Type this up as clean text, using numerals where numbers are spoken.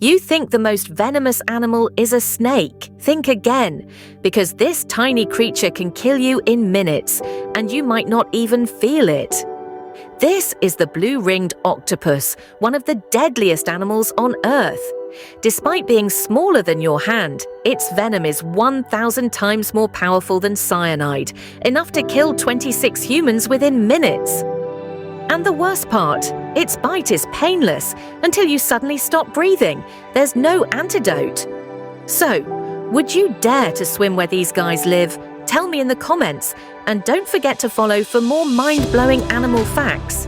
You think the most venomous animal is a snake. Think again, because this tiny creature can kill you in minutes, and you might not even feel it. This is the blue-ringed octopus, one of the deadliest animals on Earth. Despite being smaller than your hand, its venom is 1,000 times more powerful than cyanide, enough to kill 26 humans within minutes. And the worst part, its bite is painless until you suddenly stop breathing. There's no antidote. So, would you dare to swim where these guys live? Tell me in the comments, and don't forget to follow for more mind-blowing animal facts.